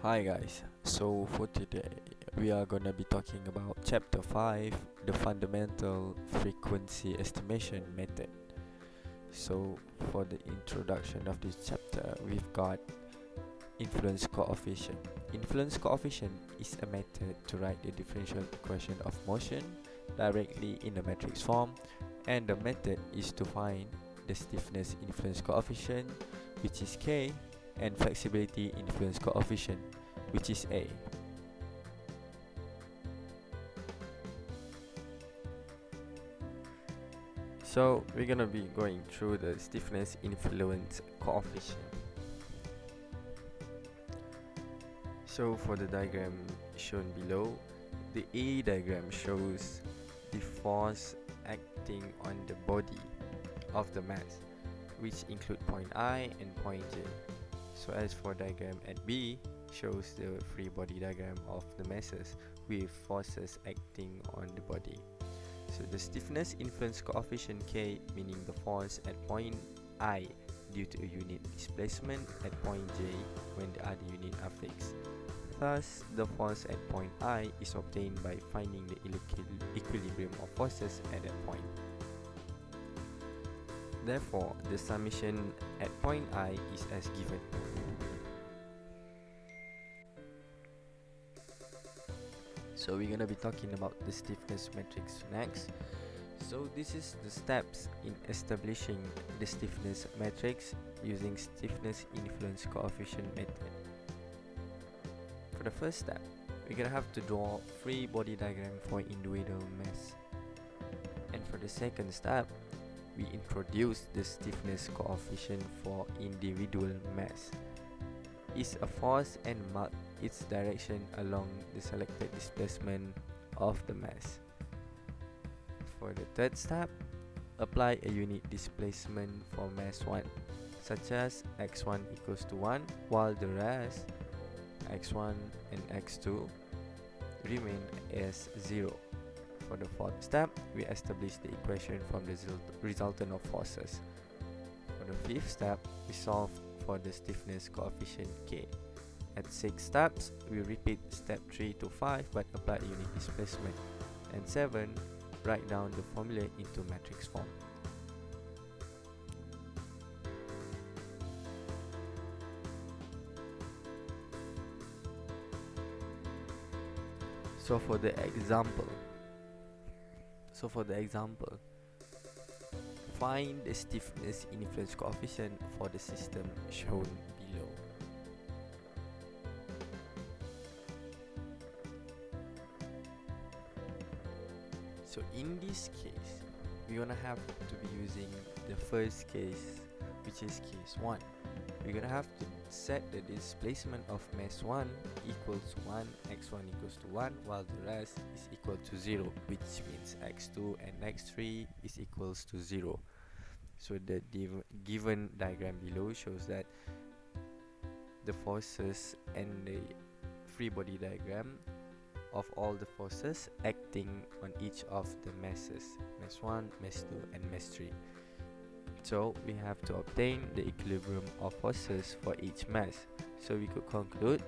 Hi guys, so for today we are gonna be talking about chapter 5, the fundamental frequency estimation method. So for the introduction of this chapter, we've got influence coefficient. Influence coefficient is a method to write the differential equation of motion directly in the matrix form, and the method is to find the stiffness influence coefficient, which is K, and flexibility influence coefficient, which is A. So we're gonna be going through the stiffness influence coefficient. So for the diagram shown below, the A diagram shows the force acting on the body of the mass, which include point I and point J. So as for diagram at B, shows the free body diagram of the masses with forces acting on the body. So the stiffness influence coefficient K, meaning the force at point I due to a unit displacement at point J when the other unit are fixed. Thus, the force at point I is obtained by finding the equilibrium of forces at that point. Therefore, the summation at point I is as given. So we're gonna be talking about the stiffness matrix next. So this is the steps in establishing the stiffness matrix using stiffness influence coefficient method. For the first step, we're gonna have to draw free body diagram for individual mass. And for the second step, we introduce the stiffness coefficient for individual mass. Is a force and mark its direction along the selected displacement of the mass. For the third step, apply a unit displacement for mass 1, such as x1 equals to 1, while the rest, x1 and x2, remain as 0. For the fourth step, we establish the equation from the resultant of forces. For the fifth step, we solve for the stiffness coefficient K. At 6 steps, we repeat step 3 to 5 but apply a unit displacement. And 7, write down the formula into matrix form. So for the example, find the stiffness influence coefficient for the system shown below. So in this case, we're gonna have to be using the first case, which is case 1. We're gonna have to set the displacement of mass 1 equals 1, x1 equals to 1, while the rest is equal to 0, which means x2 and x3 is equals to 0. So the given diagram below shows that the forces and the free body diagram of all the forces acting on each of the masses, mass 1, mass 2 and mass 3. So we have to obtain the equilibrium of forces for each mass. So we could conclude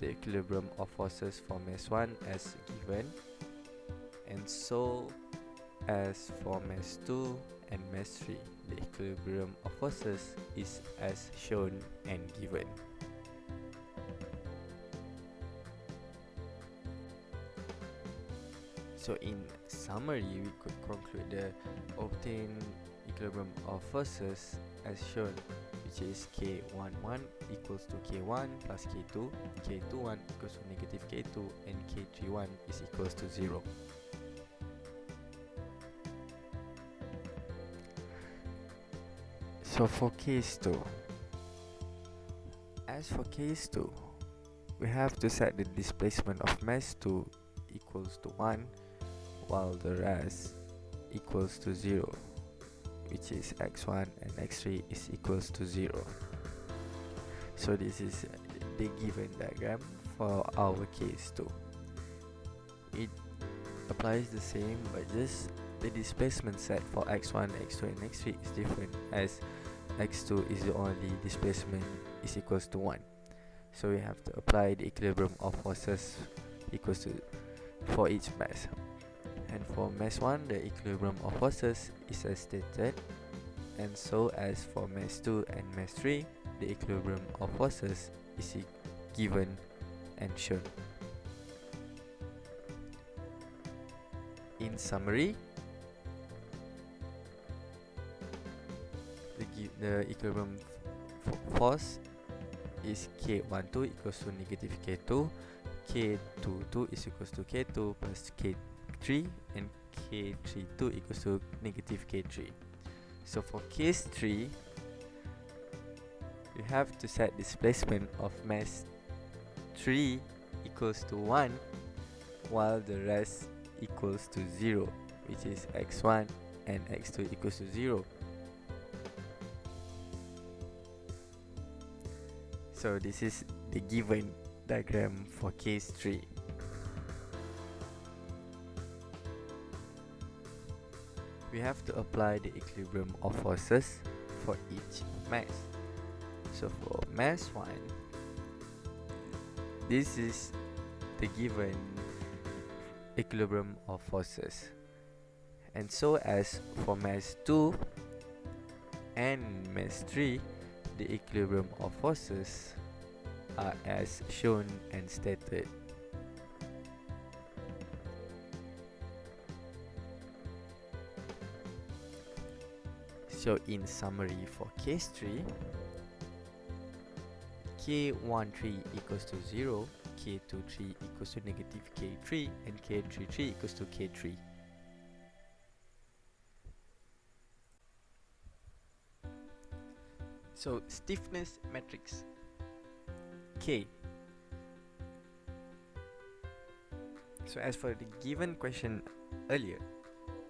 the equilibrium of forces for mass 1 as given, and so as for mass 2 and mass 3, the equilibrium of forces is as shown and given. So in summary, we could conclude the obtained equilibrium of forces as shown, which is K11 equals to K1 plus K2, K21 equals to negative K2, and K31 is equals to 0. So for case 2, we have to set the displacement of mass 2 equals to 1, while the rest equals to 0, which is x1 and x3 is equals to 0. So this is the given diagram for our case 2. It applies the same, but just the displacement set for x1, x2 and x3 is different, as x2 is the only displacement is equals to 1. So we have to apply the equilibrium of forces equals to for each mass. And for mass 1, the equilibrium of forces is as stated, and so as for mass 2 and mass 3, the equilibrium of forces is given and shown. In summary, the equilibrium force is K12 equals to negative K2, K22 is equals to K2 plus K3, and K32 equals to negative K3. So for case 3, you have to set displacement of mass 3 equals to 1 while the rest equals to 0, which is x1 and x2 equals to 0. So this is the given diagram for case 3. We have to apply the equilibrium of forces for each mass. So for mass 1, this is the given equilibrium of forces, and so as for mass 2 and mass 3, the equilibrium of forces are as shown and stated. So in summary, for case 3, K13 equals to 0, K23 equals to negative K3, and K33 equals to K3. So stiffness matrix K. So as for the given question earlier,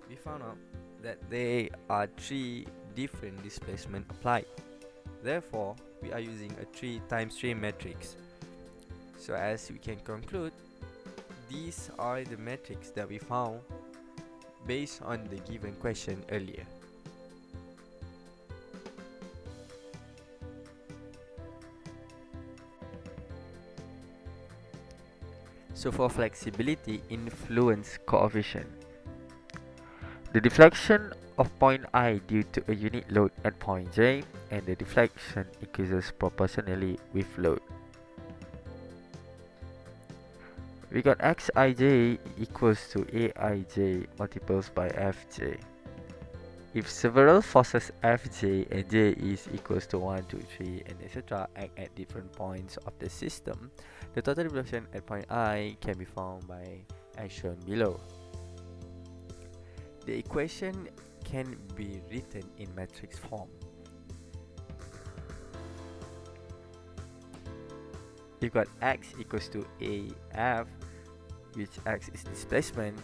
we found out that there are 3 different displacement applied. Therefore, we are using a 3 times 3 matrix. So as we can conclude, these are the metrics that we found based on the given question earlier. So for flexibility influence coefficient, the deflection of point I due to a unit load at point J, and the deflection increases proportionally with load. We got Xij equals to Aij multiples by Fj. If several forces Fj and J is equals to 1, 2, 3 and etc. act at different points of the system, the total deflection at point I can be found by as shown below. The equation can be written in matrix form. You've got X equals to AF, which X is displacement,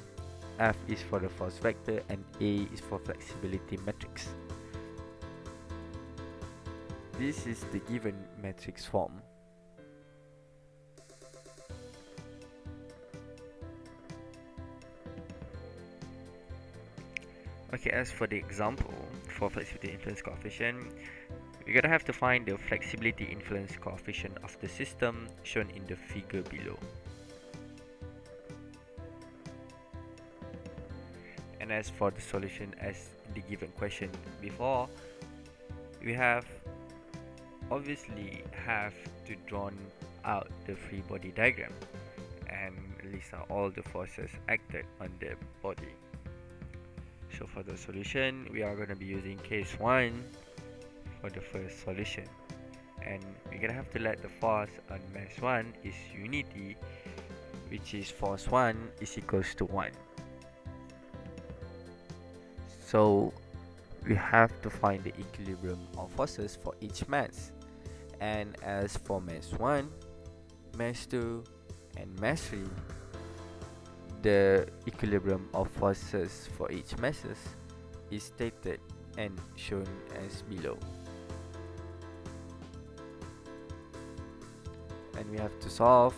F is for the force vector, and A is for flexibility matrix. This is the given matrix form. Okay, as for the example, for flexibility influence coefficient, we're gonna have to find the flexibility influence coefficient of the system shown in the figure below. And as for the solution as the given question before, we obviously have to draw out the free body diagram and list out all the forces acted on the body. So for the solution, we are going to be using case 1 for the first solution, and we're going to have to let the force on mass 1 is unity, which is force 1 is equals to 1. So we have to find the equilibrium of forces for each mass, and as for mass 1, mass 2 and mass 3, the equilibrium of forces for each masses is stated and shown as below. And we have to solve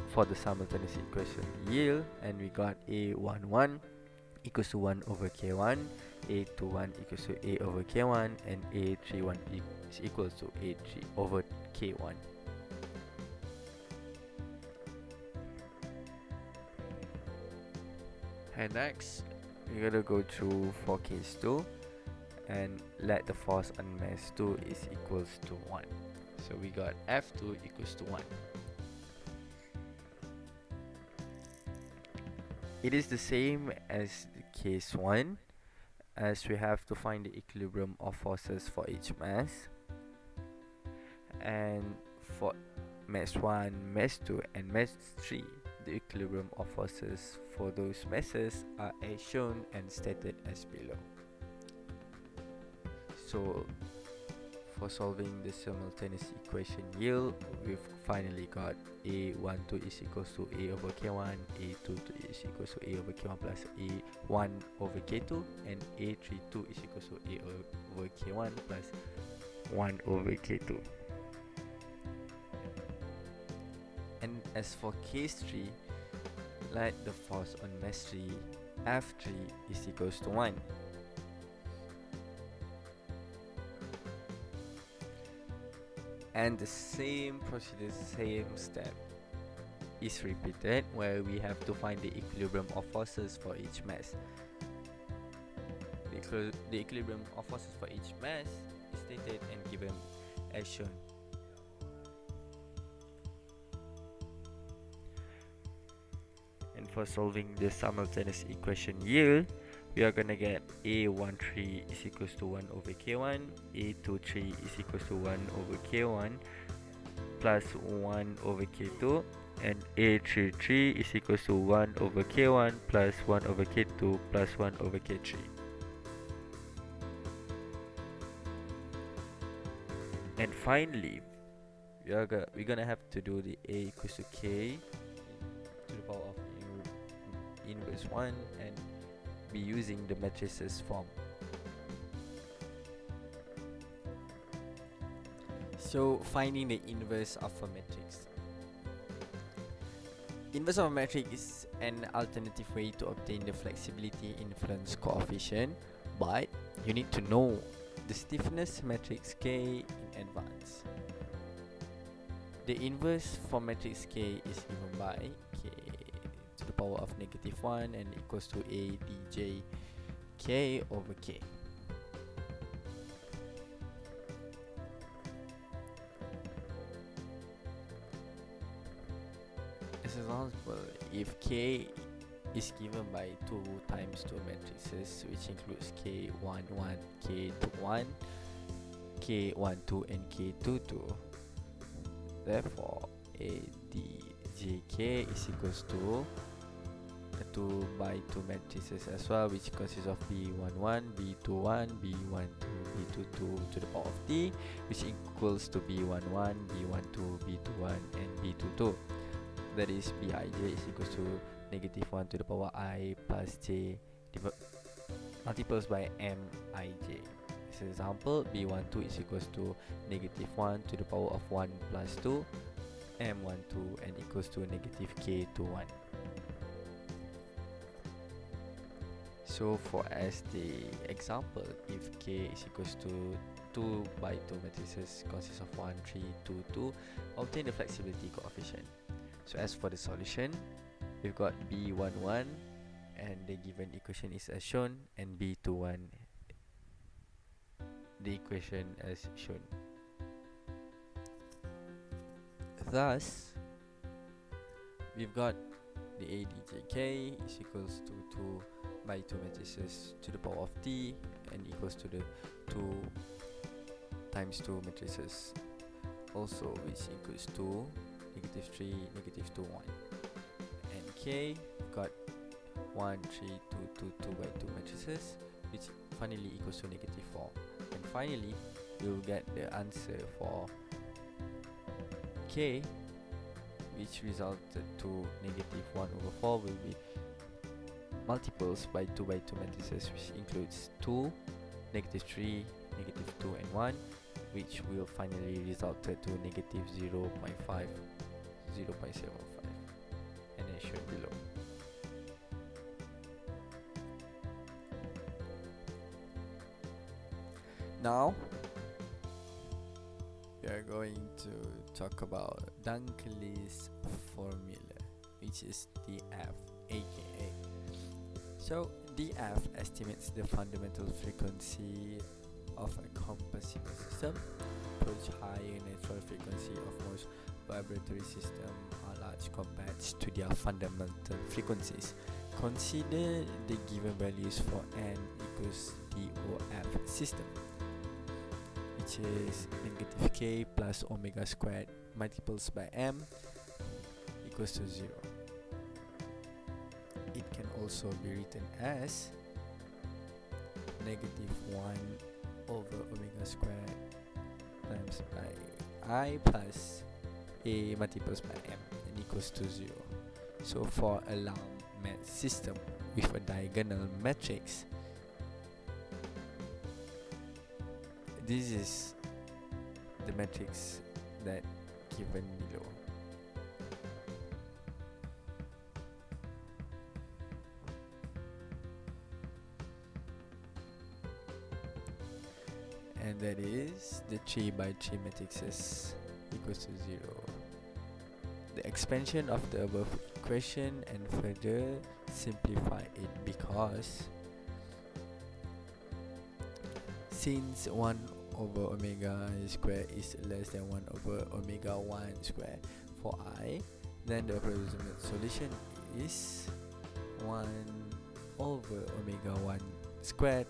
for the simultaneous equation yield, and we got A11 equals to 1 over K1, A21 equals to A over K1, and A31 is equals to A3 over K1. And next, we're gonna go through for case 2 and let the force on mass 2 is equals to 1. So we got F2 equals to 1. It is the same as the case 1, as we have to find the equilibrium of forces for each mass. And for mass 1, mass 2 and mass 3, the equilibrium of forces for those masses are as shown and stated as below. So for solving the simultaneous equation yield, we've finally got A12 is equals to A over K1, A22 is equals to A over K1 plus A1 over K2, and A32 is equals to A over K1 plus 1 over K2. And as for case 3, let the force on mass 3, F3 is equals to 1. And the same procedure, same step is repeated, where we have to find the equilibrium of forces for each mass. The equilibrium of forces for each mass is stated and given as shown. And for solving the simultaneous equation yield, we are gonna get A13 is equals to 1 over K1, A23 is equals to 1 over K1 plus 1 over K2, and A33 is equals to 1 over K1 plus 1 over K2 plus 1 over K3. And finally, we're gonna have to do the A equals to K to the power of inverse 1 and be using the matrices form. So finding the inverse of a matrix. Inverse of a matrix is an alternative way to obtain the flexibility influence coefficient, but you need to know the stiffness matrix K in advance. The inverse for matrix K is given by K to the power of -1 and equals to A dj K over K. As an example, if K is given by 2 times 2 matrices, which includes K11, K21, K12 and K22, therefore A djk is equals to 2 by 2 matrices as well, which consists of B11, B21, B12, B22 to the power of t, which equals to B11, B12, B21 and B22. That is Bij is equals to -1 to the power I plus j multiples by Mij. As an example, B12 is equals to -1 to the power of 1 plus 2 M12 and equals to -K21. So for as the example, if K is equals to 2 by 2 matrices consists of 1, 3, 2, 2, obtain the flexibility coefficient. So as for the solution, we've got B11 and the given equation is as shown, and B21 the equation as shown. Thus, we've got the ADJK is equals to 2 by 2 matrices to the power of t and equals to the 2 times 2 matrices also, which includes 2, -3, -2, 1. And K, we've got 1, 3, 2, 2, 2 by 2 matrices, which finally equals to -4. And finally, you'll get the answer for K, which resulted to -1 over 4 will be multiples by 2 by 2 matrices, which includes 2, -3, -2 and 1, which will finally resulted to -0.5, 0.75, and as shown below. Now we are going to talk about Dunkley's formula, which is the F, aka So DF estimates the fundamental frequency of a compressible system. Approach higher natural frequency of most vibratory systems are large compared to their fundamental frequencies. Consider the given values for n equals DOF system, which is negative k plus omega squared multiples by m equals to 0. It can also be written as negative 1 over omega squared times by I plus a multiples by m and equals to 0. So for a Lamb system with a diagonal matrix, this is the matrix that given below. And that is the 3 by 3 matrices equals to 0. The expansion of the above equation and further simplify it, because since 1 over omega square is less than 1 over omega 1 square for I, then the approximate solution is 1 over omega 1 squared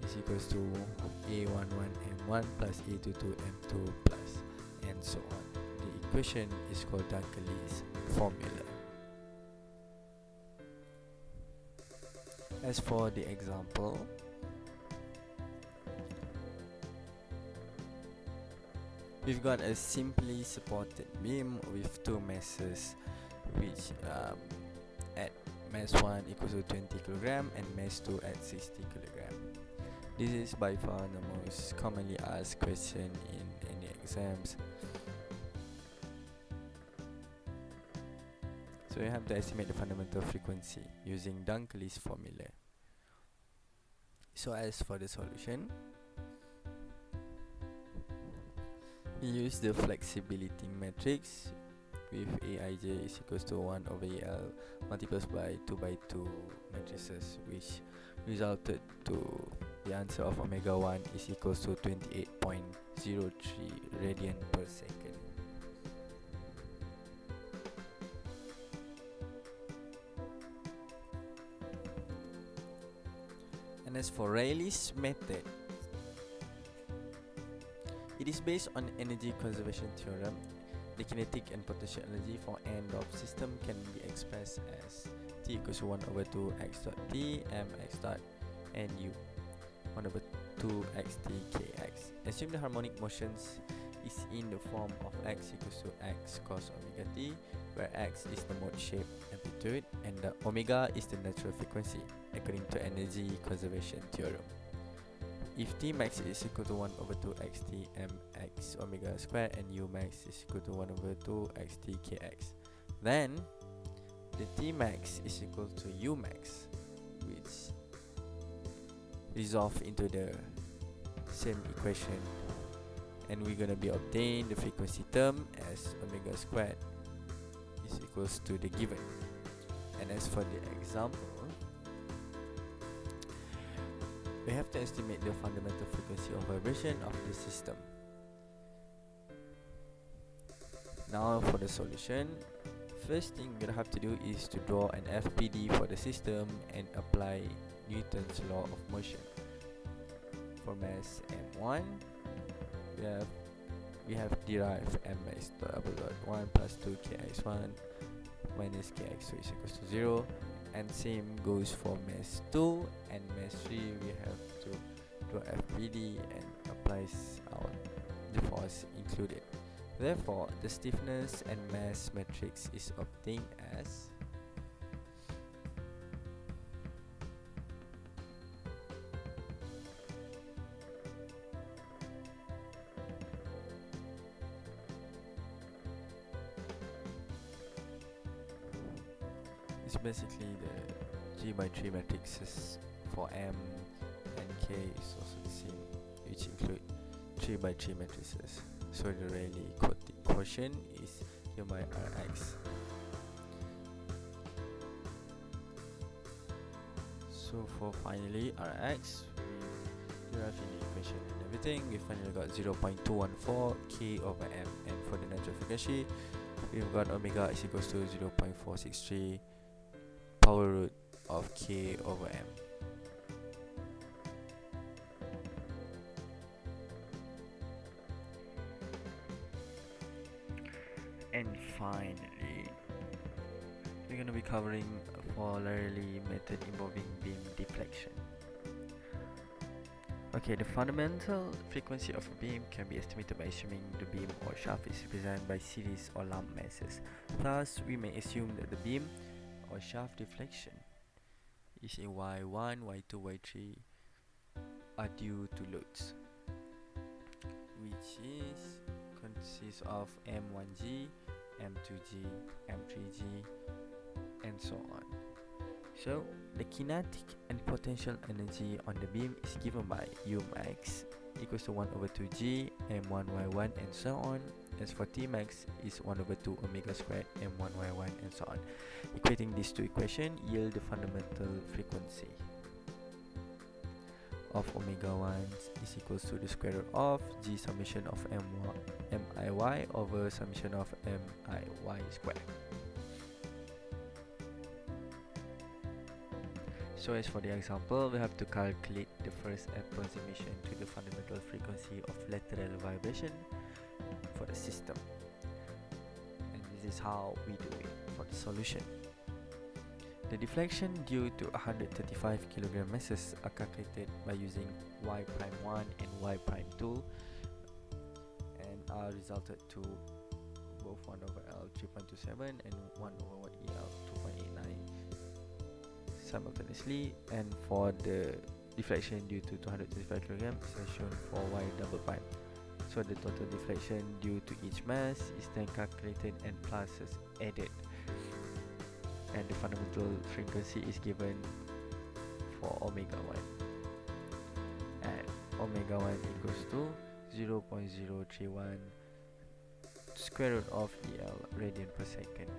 is equals to a11 m1 plus a22 m2 plus and so on. The equation is called Dunkel's formula. As for the example, we've got a simply supported beam with two masses, which at mass 1 equals to 20 kg and mass 2 at 60 kg. This is by far the most commonly asked question in any exams. So you have to estimate the fundamental frequency using Dunkel's formula. So as for the solution, we use the flexibility matrix with Aij is equals to 1 over Al multiplied by 2 by 2 matrices, which resulted to the answer of omega 1 is equals to 28.03 radian per second. And as for Rayleigh's method, it is based on energy conservation theorem. The kinetic and potential energy for end-of system can be expressed as T equals to 1 over 2 x dot T m x dot and U 1 over 2 x T kx. Assume the harmonic motions is in the form of x equals to x cos omega t, where x is the mode shape amplitude and the omega is the natural frequency according to energy conservation theorem. If T max is equal to 1 over 2 x T m x omega square and U max is equal to 1 over 2 x T kx, then the T max is equal to U max, which resolve into the same equation, and we're gonna be obtain the frequency term as omega squared is equals to the given. And as for the example, we have to estimate the fundamental frequency of vibration of the system. Now for the solution, first thing we're gonna have to do is to draw an FPD for the system and apply Newton's law of motion. For mass m1, we have derived mx double dot 1 plus 2 kx1 minus kx2 is equals to 0, and same goes for mass 2 and mass 3. We have to draw FPD and applies our the force included. Therefore, the stiffness and mass matrix is obtained as it's basically the 3 by 3 matrices for M and K is also the same, which include 3 by 3 matrices. So the Rayleigh quotient is given by Rx. So for finally Rx, we deriving the equation and everything, we finally got 0.214 k over m, and for the natural frequency, we've got omega is equals to 0.463 power root of k over m. And finally, we're going to be covering a Fowlerly method involving beam deflection. Okay, the fundamental frequency of a beam can be estimated by assuming the beam or shaft is represented by series or lump masses. Thus, we may assume that the beam or shaft deflection is in Y1, Y2, Y3 are due to loads, which consists of M1G, M2G, M3G, and so on. So, the kinetic and potential energy on the beam is given by U max equals to 1 over 2G, M1Y1, and so on. As for T max is 1 over 2 omega squared, M1Y1, and so on. Equating these two equations yield the fundamental frequency of omega 1 is equals to the square root of G summation of MIY over summation of MIY squared. So as for the example, we have to calculate the first approximation to the fundamental frequency of lateral vibration for the system. And this is how we do it for the solution. The deflection due to 135 kg masses are calculated by using Y'1 and Y'2 and are resulted to both 1 over L 3.27 and 1 over 1 EL 2.89 simultaneously, and for the deflection due to 235 kg is shown for Y double prime. So the total deflection due to each mass is then calculated and pluses added, and the fundamental frequency is given for omega 1, and omega 1 equals to 0.031 square root of EL radian per second.